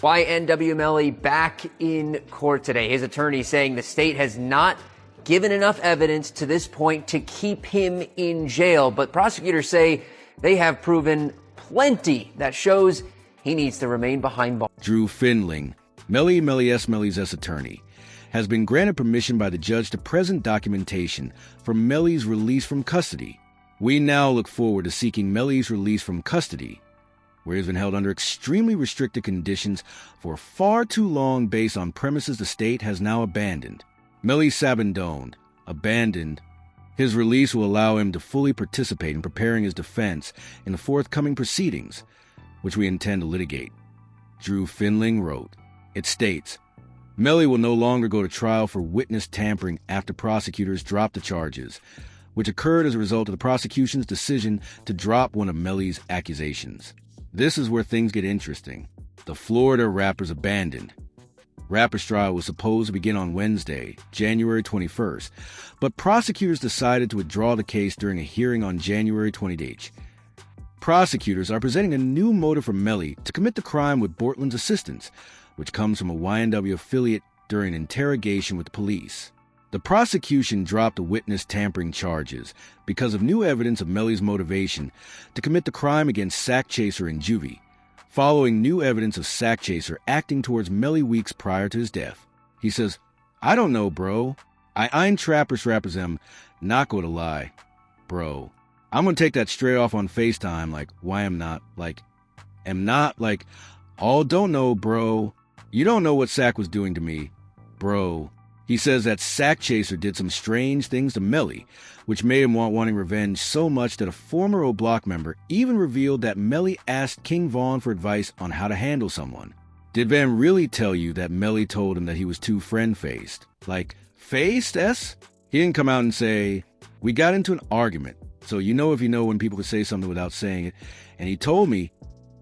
YNW Melly back in court today. His attorney saying the state has not given enough evidence to this point to keep him in jail. But prosecutors say they have proven plenty that shows he needs to remain behind bars. Drew Findling, Melly's attorney, has been granted permission by the judge to present documentation for Melly's release from custody. We now look forward to seeking Melly's release from custody, where he has been held under extremely restricted conditions for far too long based on premises the state has now abandoned. Melly Sabandoned, abandoned. His release will allow him to fully participate in preparing his defense in the forthcoming proceedings, which we intend to litigate. Drew Findling wrote, it states, Melly will no longer go to trial for witness tampering after prosecutors dropped the charges, which occurred as a result of the prosecution's decision to drop one of Melly's accusations. This is where things get interesting. The Florida rapper's abandoned. Rapper's trial was supposed to begin on Wednesday, January 21st, but prosecutors decided to withdraw the case during a hearing on January 28th. Prosecutors are presenting a new motive for Melly to commit the crime with Bortland's assistance, which comes from a YNW affiliate during an interrogation with the police. The prosecution dropped the witness tampering charges because of new evidence of Melly's motivation to commit the crime against Sack Chaser in juvie, following new evidence of Sack Chaser acting towards Melly weeks prior to his death. He says, I don't know, bro. I ein trappers am not going to lie, bro. I'm going to take that straight off on FaceTime, like, why am not, all don't know, bro. You don't know what Sack was doing to me, bro. He says that Sack Chaser did some strange things to Melly, which made him wanting revenge so much that a former O Block member even revealed that Melly asked King Von for advice on how to handle someone. Did Van really tell you that Melly told him that he was too friend-faced? Like, faced, S? He didn't come out and say, we got into an argument, so you know if you know when people can say something without saying it. And he told me,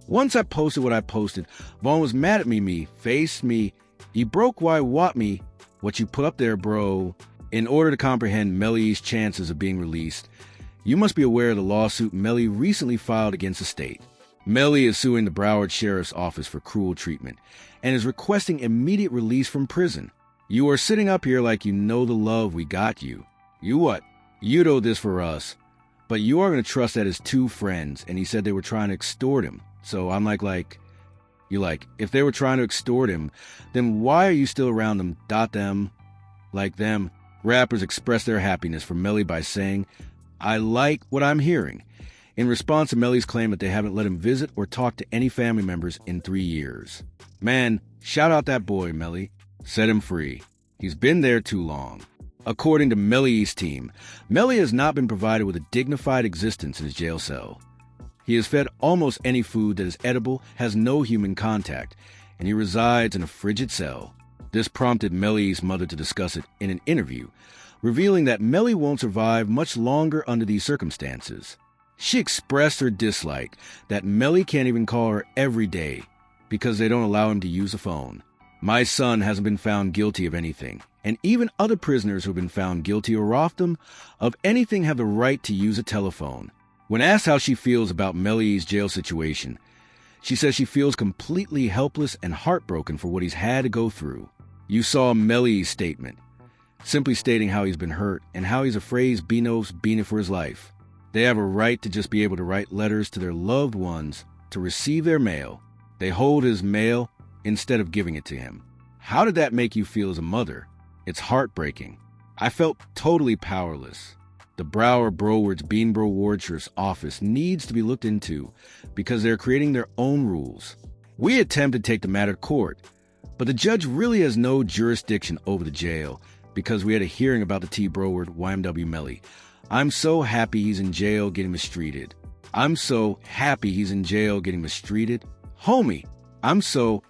once I posted what I posted, Vaughn was mad at me, faced me, he broke why what me, what you put up there, bro. In order to comprehend Melly's chances of being released, you must be aware of the lawsuit Melly recently filed against the state. Melly is suing the Broward Sheriff's Office for cruel treatment and is requesting immediate release from prison. You are sitting up here like you know the love we got you. You what? You know this for us. But you are going to trust that his two friends, and he said they were trying to extort him. So I'm like, if they were trying to extort him, then why are you still around them? Them. Rappers express their happiness for Melly by saying, I like what I'm hearing, in response to Melly's claim that they haven't let him visit or talk to any family members in 3 years. Man, shout out that boy, Melly. Set him free. He's been there too long. According to Melly's team, Melly has not been provided with a dignified existence in his jail cell. He is fed almost any food that is edible, has no human contact, and he resides in a frigid cell. This prompted Melly's mother to discuss it in an interview, revealing that Melly won't survive much longer under these circumstances. She expressed her dislike that Melly can't even call her every day because they don't allow him to use a phone. My son hasn't been found guilty of anything, and even other prisoners who have been found guilty or off them of anything have the right to use a telephone. When asked how she feels about Melly's jail situation, she says she feels completely helpless and heartbroken for what he's had to go through. You saw Melly's statement, simply stating how he's been hurt and how he's afraid he's been it for his life. They have a right to just be able to write letters to their loved ones to receive their mail. They hold his mail instead of giving it to him. How did that make you feel as a mother? It's heartbreaking. I felt totally powerless. The Broward's Beanbro Ward Sheriff's Office needs to be looked into because they're creating their own rules. We attempted to take the matter to court, but the judge really has no jurisdiction over the jail because we had a hearing about the T. Broward YNW Melly. I'm so happy he's in jail getting mistreated. Homie, I'm so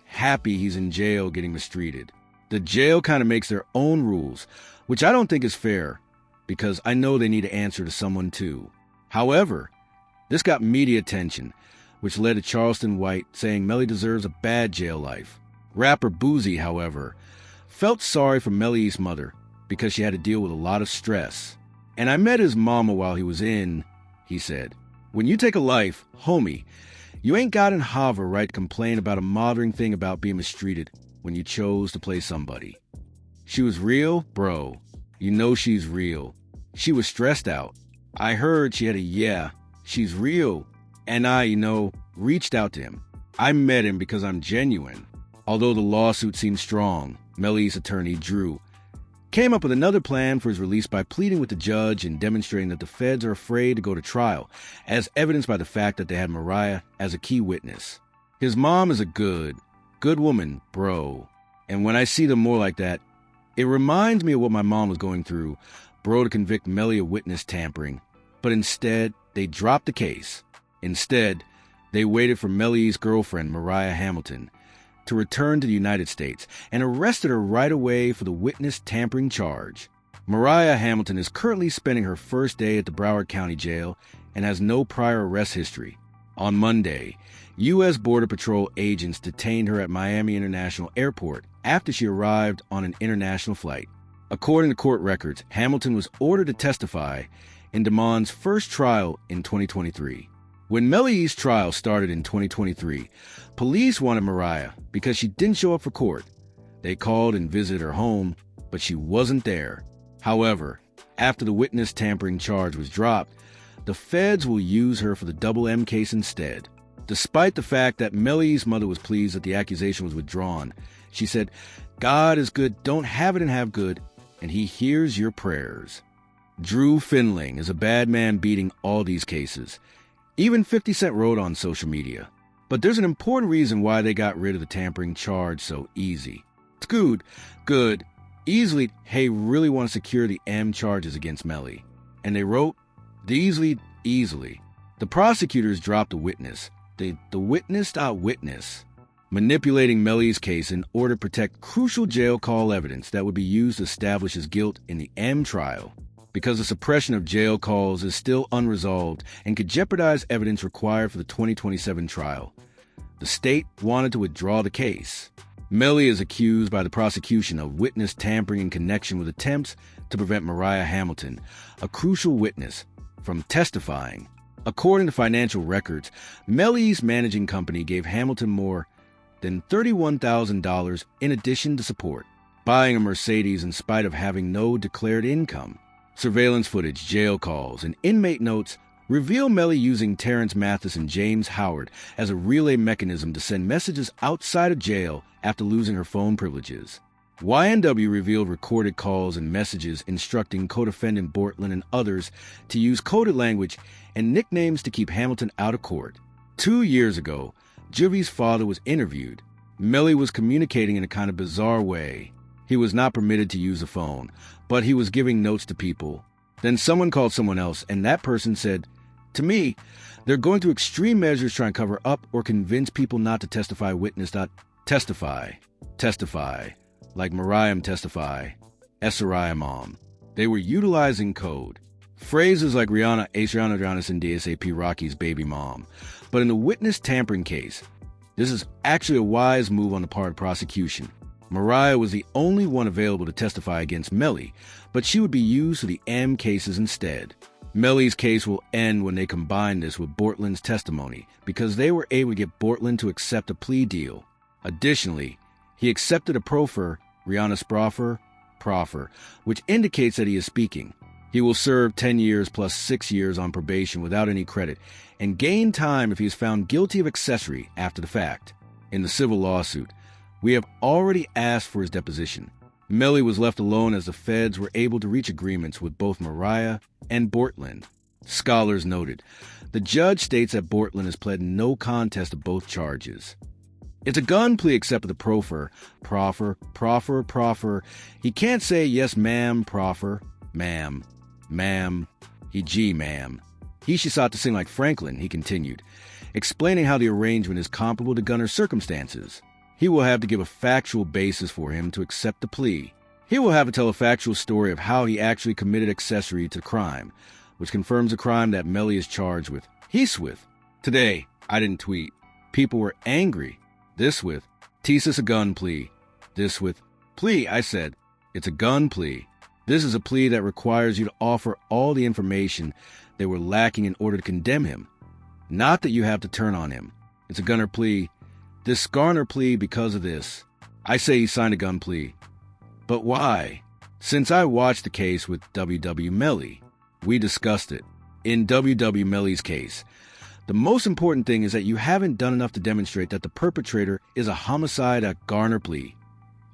happy he's in jail getting mistreated. The jail kind of makes their own rules, which I don't think is fair, because I know they need to answer to someone too. However, this got media attention, which led to Charleston White saying Melly deserves a bad jail life. Rapper Boozy, however, felt sorry for Melly's mother because she had to deal with a lot of stress. And I met his mama while he was in, he said. When you take a life, homie, You ain't got an hover right to complain about a mothering thing about being mistreated when you chose to play somebody. She was real, bro. You know she's real. She was stressed out. I heard she had she's real. And I, reached out to him. I met him because I'm genuine. Although the lawsuit seemed strong, Melly's attorney, Drew, came up with another plan for his release by pleading with the judge and demonstrating that the feds are afraid to go to trial, as evidenced by the fact that they had Mariah as a key witness. His mom is a good woman, bro. And when I see them more like that, it reminds me of what my mom was going through, bro, to convict Melly of witness tampering. But instead, they dropped the case. Instead, they waited for Melly's girlfriend, Mariah Hamilton, to return to the United States and arrested her right away for the witness tampering charge. Mariah Hamilton is currently spending her first day at the Broward County Jail and has no prior arrest history. On Monday, U.S. Border Patrol agents detained her at Miami International Airport after she arrived on an international flight. According to court records, Hamilton was ordered to testify in DeMond's first trial in 2023. When Melly's trial started in 2023, police wanted Mariah because she didn't show up for court. They called and visited her home, but she wasn't there. However, after the witness tampering charge was dropped, the feds will use her for the double M case instead. Despite the fact that Melly's mother was pleased that the accusation was withdrawn, she said, "God is good, don't have it and have good, and he hears your prayers." Drew Finling is a bad man beating all these cases. Even 50 Cent wrote on social media. But there's an important reason why they got rid of the tampering charge so easy. It's good, easily, hey, really want to secure the M charges against Melly. And they wrote, easily. The prosecutors dropped the witness. The witness, manipulating Melly's case in order to protect crucial jail call evidence that would be used to establish his guilt in the M trial. Because the suppression of jail calls is still unresolved and could jeopardize evidence required for the 2027 trial. The state wanted to withdraw the case. Melly is accused by the prosecution of witness tampering in connection with attempts to prevent Mariah Hamilton, a crucial witness, from testifying. According to financial records, Melly's managing company gave Hamilton more than $31,000 in addition to support, buying a Mercedes in spite of having no declared income. Surveillance footage, jail calls, and inmate notes reveal Melly using Terrence Mathis and James Howard as a relay mechanism to send messages outside of jail after losing her phone privileges. YNW revealed recorded calls and messages instructing co-defendant Bortland and others to use coded language and nicknames to keep Hamilton out of court. 2 years ago, Juvie's father was interviewed. Melly was communicating in a kind of bizarre way. He was not permitted to use a phone, but he was giving notes to people. Then someone called someone else, and that person said, "To me, they're going through extreme measures trying to cover up or convince people not to testify testify, like Mariam testify, Esariah mom." They were utilizing code. Phrases like Rihanna, Adriana Johnson, DSAP Rocky's baby mom. But in the witness tampering case, this is actually a wise move on the part of prosecution. Mariah was the only one available to testify against Melly, but she would be used for the M cases instead. Melly's case will end when they combine this with Bortland's testimony, because they were able to get Bortland to accept a plea deal. Additionally, he accepted a proffer, Rihanna's proffer, which indicates that he is speaking. He will serve 10 years plus 6 years on probation without any credit, and gain time if he is found guilty of accessory after the fact. In the civil lawsuit, we have already asked for his deposition. Melly was left alone as the feds were able to reach agreements with both Mariah and Bortland. Scholars noted, the judge states that Bortland has pled no contest to both charges. It's a gun plea except for the proffer. He can't say yes ma'am, proffer, ma'am. Ma'am. She sought to sing like Franklin, he continued, explaining how the arrangement is comparable to Gunner's circumstances. He will have to give a factual basis for him to accept the plea. He will have to tell a factual story of how he actually committed accessory to crime, which confirms a crime that Melly is charged with. Today, I didn't tweet. People were angry. This with, thesis a gun plea. This with, plea, I said. It's a gun plea. This is a plea that requires you to offer all the information they were lacking in order to condemn him. Not that you have to turn on him. It's a gunner plea. This Garner plea because of this. I say he signed a gun plea. But why? Since I watched the case with YNW Melly, we discussed it. In YNW Melly's case, the most important thing is that you haven't done enough to demonstrate that the perpetrator is a homicide at Garner plea.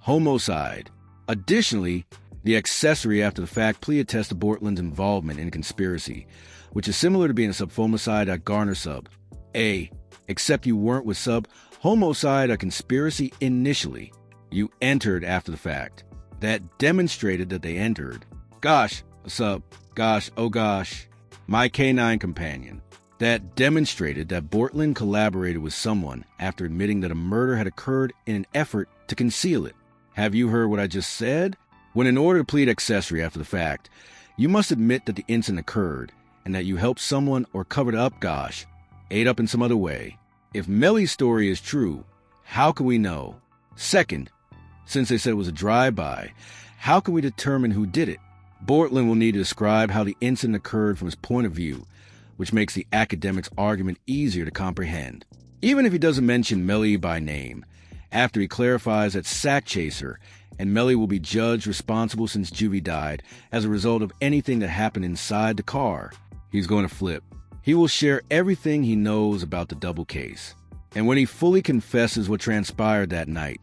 Homicide. Additionally, the accessory after the fact plea attests to Bortland's involvement in a conspiracy, which is similar to being a subhomicide at Garner sub. A. Except you weren't with sub homicide a conspiracy initially. You entered after the fact. That demonstrated that they entered. Gosh, a sub. Gosh, oh gosh. My canine companion. That demonstrated that Bortland collaborated with someone after admitting that a murder had occurred in an effort to conceal it. Have you heard what I just said? When in order to plead accessory after the fact, you must admit that the incident occurred and that you helped someone or covered up, gosh, ate up in some other way. If Melly's story is true, how can we know? Second, since they said it was a drive-by, how can we determine who did it? Bortland will need to describe how the incident occurred from his point of view, which makes the academic's argument easier to comprehend. Even if he doesn't mention Melly by name, after he clarifies that Sack Chaser and Melly will be judged responsible since Juvie died as a result of anything that happened inside the car, he's going to flip. He will share everything he knows about the double case. And when he fully confesses what transpired that night,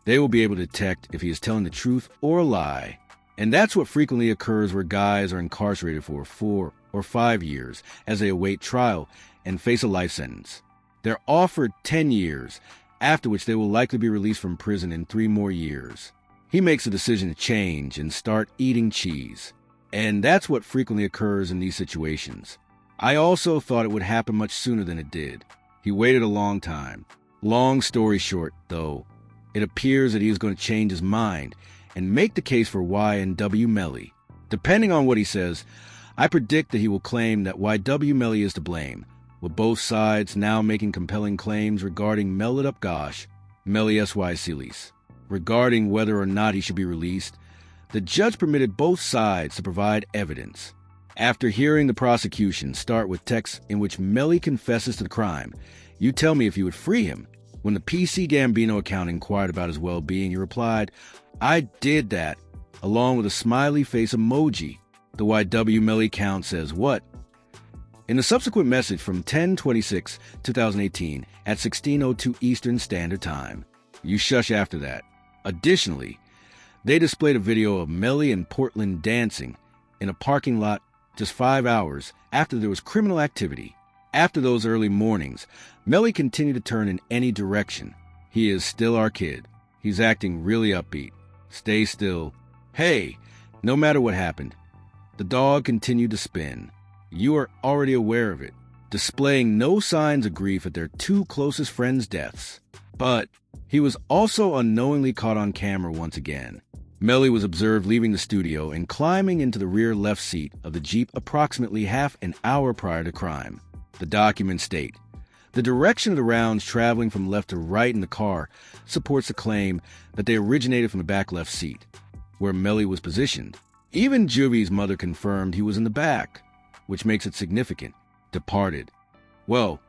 they will be able to detect if he is telling the truth or a lie. And that's what frequently occurs where guys are incarcerated for 4 or 5 years as they await trial and face a life sentence. They're offered 10 years, after which they will likely be released from prison in 3 more years. He makes a decision to change and start eating cheese. And that's what frequently occurs in these situations. I also thought it would happen much sooner than it did. He waited a long time. Long story short, though, it appears that he is going to change his mind and make the case for YNW Melly. Depending on what he says, I predict that he will claim that YNW Melly is to blame, with both sides now making compelling claims regarding Mellit Up Gosh, Melly S.Y. Silis. Regarding whether or not he should be released, the judge permitted both sides to provide evidence. After hearing the prosecution start with texts in which Melly confesses to the crime, you tell me if you would free him. When the PC Gambino account inquired about his well-being, he replied, I did that, along with a smiley face emoji. The YW Melly account says what? In a subsequent message from 10/26/2018 at 16:02 Eastern Standard Time, you shush after that. Additionally, they displayed a video of Melly and Portland dancing in a parking lot just 5 hours after there was criminal activity. After those early mornings, Melly continued to turn in any direction. He is still our kid. He's acting really upbeat. Stay still. Hey, no matter what happened. The dog continued to spin. You are already aware of it, displaying no signs of grief at their 2 closest friends' deaths. But he was also unknowingly caught on camera once again. Melly was observed leaving the studio and climbing into the rear left seat of the Jeep approximately half an hour prior to crime. The documents state, the direction of the rounds traveling from left to right in the car supports the claim that they originated from the back left seat, where Melly was positioned. Even Juvie's mother confirmed he was in the back, which makes it significant. Departed. Well,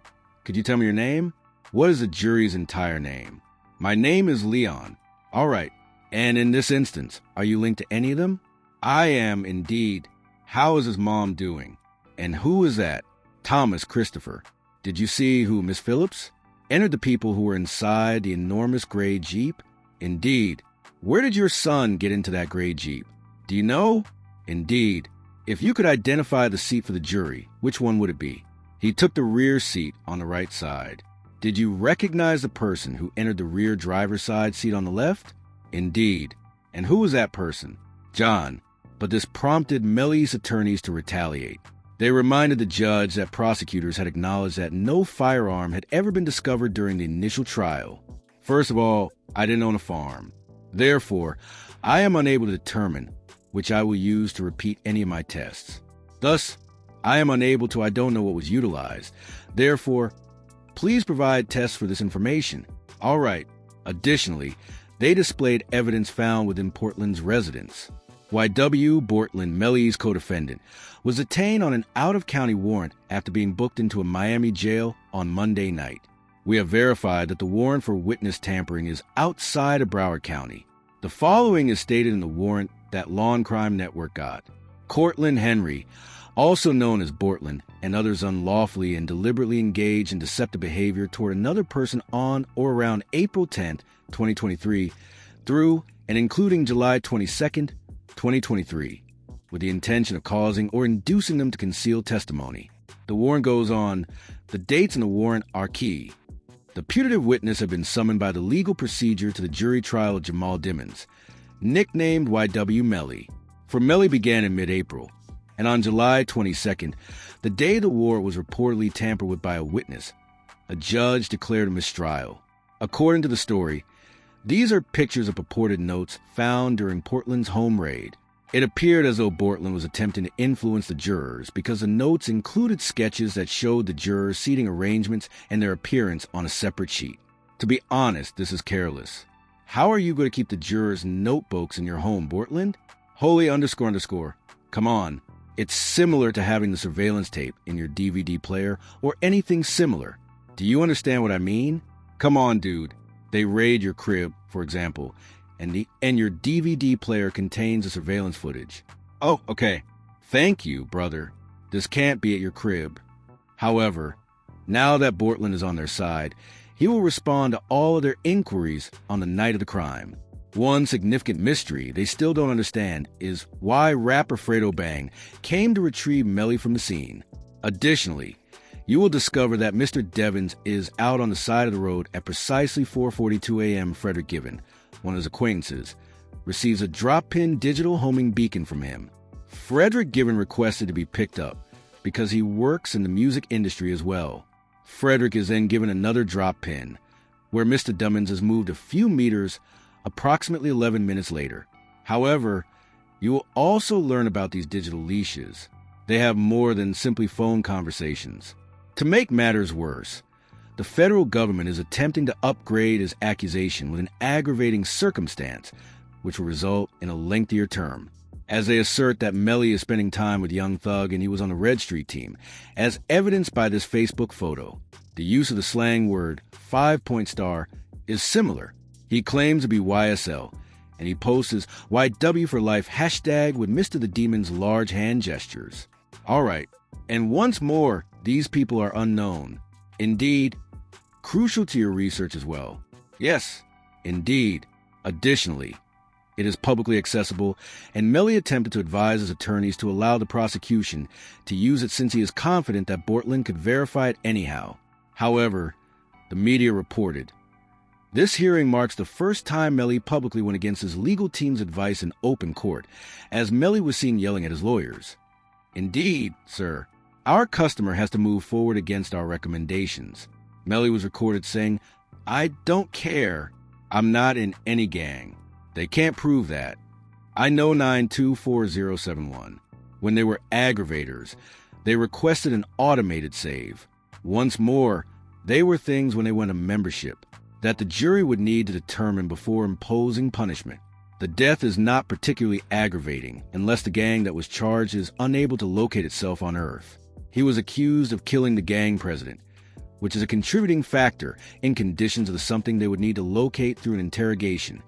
could you tell me your name? What is the jury's entire name? My name is Leon. All right. And in this instance, are you linked to any of them? I am indeed. How is his mom doing? And who is that? Thomas Christopher. Did you see who Miss Phillips? Entered the people who were inside the enormous gray Jeep? Indeed. Where did your son get into that gray Jeep? Do you know? Indeed. If you could identify the seat for the jury, which one would it be? He took the rear seat on the right side. Did you recognize the person who entered the rear driver's side seat on the left? Indeed. And who was that person? John. But this prompted Melly's attorneys to retaliate. They reminded the judge that prosecutors had acknowledged that no firearm had ever been discovered during the initial trial. First of all, I didn't own a farm. Therefore, I am unable to determine which I will use to repeat any of my tests. Thus, I am unable to, I don't know what was utilized. Therefore, please provide tests for this information. All right. Additionally, they displayed evidence found within Portland's residence. YW Bortland, Melly's co-defendant, was detained on an out-of-county warrant after being booked into a Miami jail on Monday night. We have verified that the warrant for witness tampering is outside of Broward County. The following is stated in the warrant that Law and Crime Network got. Cortland Henry, also known as Bortland, and others unlawfully and deliberately engaged in deceptive behavior toward another person on or around April 10, 2023, through and including July 22, 2023, with the intention of causing or inducing them to conceal testimony. The warrant goes on. The dates in the warrant are key. The putative witness had been summoned by the legal procedure to the jury trial of Jamal Dimmons, nicknamed YNW Melly. For Melly began in mid-April, and on July 22nd, the day the warrant was reportedly tampered with by a witness, a judge declared a mistrial. According to the story, these are pictures of purported notes found during Portland's home raid. It appeared as though Portland was attempting to influence the jurors because the notes included sketches that showed the jurors' seating arrangements and their appearance on a separate sheet. To be honest, this is careless. How are you going to keep the jurors' notebooks in your home, Portland? Holy__. Come on. It's similar to having the surveillance tape in your DVD player or anything similar. Do you understand what I mean? Come on, dude. They raid your crib, for example, and your DVD player contains the surveillance footage. Oh, okay. Thank you, brother. This can't be at your crib. However, now that Bortland is on their side, he will respond to all of their inquiries on the night of the crime. One significant mystery they still don't understand is why rapper Fredo Bang came to retrieve Melly from the scene. Additionally, you will discover that Mr. Devins is out on the side of the road at precisely 4:42 a.m. Frederick Given, one of his acquaintances, receives a drop-pin digital homing beacon from him. Frederick Given requested to be picked up because he works in the music industry as well. Frederick is then given another drop pin, where Mr. Devins is moved a few meters approximately 11 minutes later. However, you will also learn about these digital leashes. They have more than simply phone conversations. To make matters worse, the federal government is attempting to upgrade his accusation with an aggravating circumstance, which will result in a lengthier term, as they assert that Melly is spending time with Young Thug and he was on the Red Street team, as evidenced by this Facebook photo. The use of the slang word 5-point star is similar. He claims to be YSL, and he posts his YW for life hashtag with Mr. the Demon's large hand gestures. All right, and once more, these people are unknown. Indeed, crucial to your research as well. Yes, indeed. Additionally, it is publicly accessible, and Melly attempted to advise his attorneys to allow the prosecution to use it since he is confident that Bortland could verify it anyhow. However, the media reported, this hearing marks the first time Melly publicly went against his legal team's advice in open court, as Melly was seen yelling at his lawyers. Indeed, sir, our customer has to move forward against our recommendations. Melly was recorded saying, I don't care. I'm not in any gang. They can't prove that. I know 924071. When they were aggravators, they requested an automated save. Once more, they were things when they went to membership that the jury would need to determine before imposing punishment. The death is not particularly aggravating unless the gang that was charged is unable to locate itself on Earth. He was accused of killing the gang president, which is a contributing factor in conditions of something they would need to locate through an interrogation.